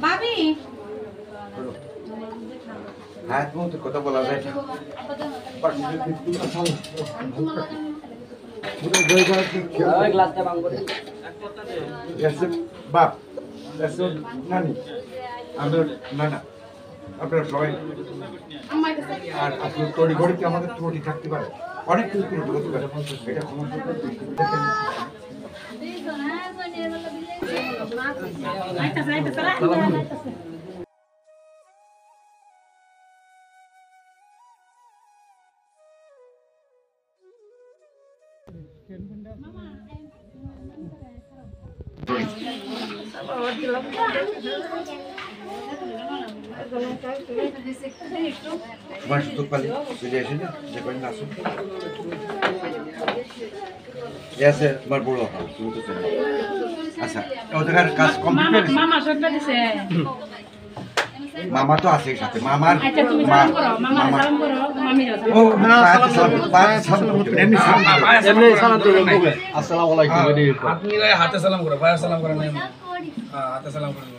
ভাবি হ্যাঁ তুমি তো কথা বলা যায় বাপ নানি আপনার নানা আপনারা সবাই আর আপনার তড়িঘড়িতে আমাদের ত্রুটি থাকতে পারে অনেক কিছু ত্রুটি হতে পারে এটা তোমার সুযোগ পালি চলে আসে না যে করেন আসুন আছে তোমার বড় হয় তুমি তো চলে আচ্ছা ওদের কাজ কমপ্লিট মামা সবটা দিছে মামা তো আছে সাথে মামার আচ্ছা তুমি সালাম করো মামা সালাম করো মামি ও এমনি সালাম করবেন আসসালামু আলাইকুম আপনি হাতে সালাম করো ভাই সালাম করেন হ্যাঁ হাতে সালাম করেন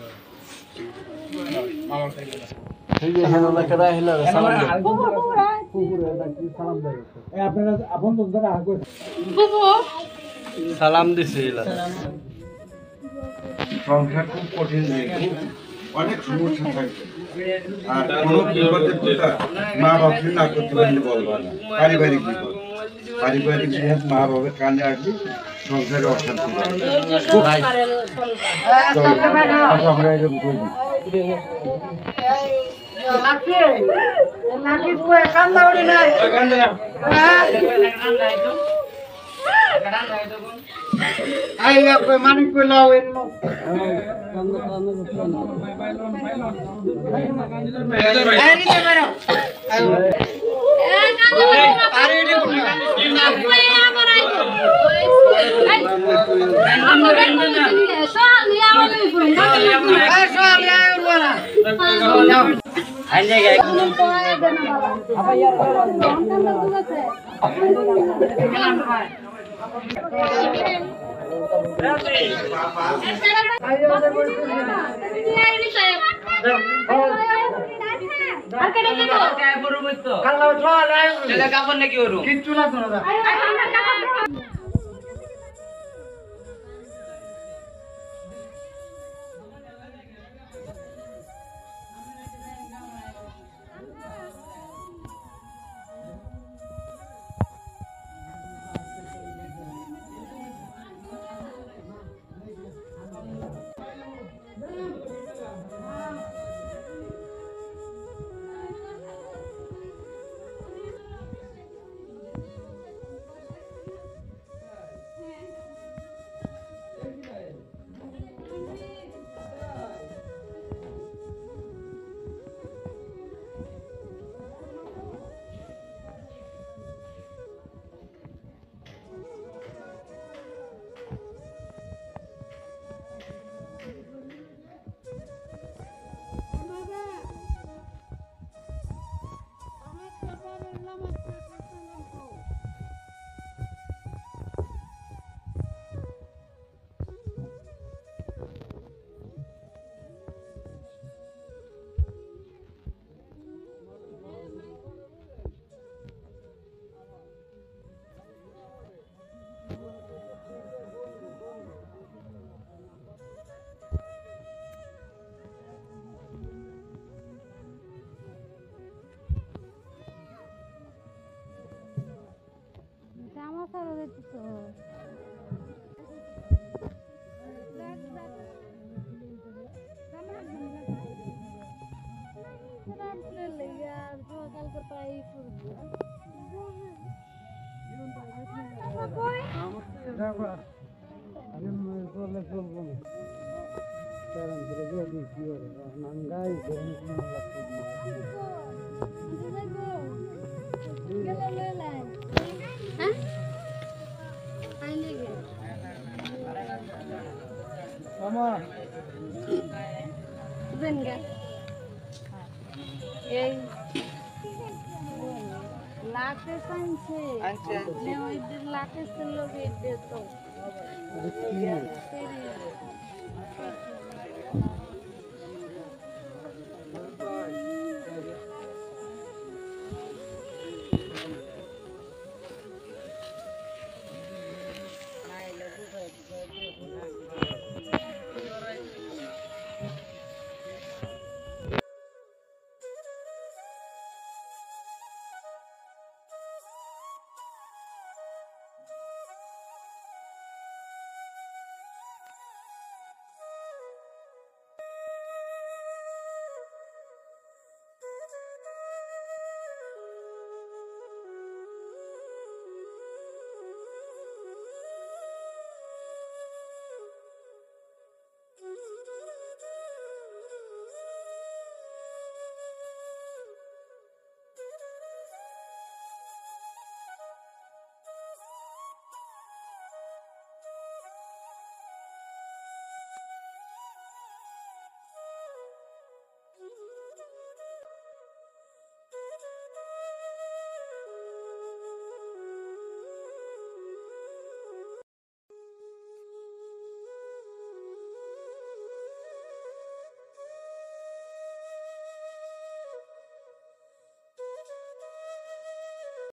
মামা এই যে হেনলা করা হলো সালাম দেয় এই আপনারা আপন তো দাদা আগে বুবু সালাম দিছে এলা সংসার খুব কঠিন অনেক সমস্যা থাকে আর কোনো বিপদের কথা মা বাপকে না করতে পারলে বলবা না পারিবারিক বিপদ পারিবারিক বিপদ মা বাবার কানে আসলে সংসারে অশান্তি আমরা এরকম করি মানিক কইলাও কিচ্ছু না লাখ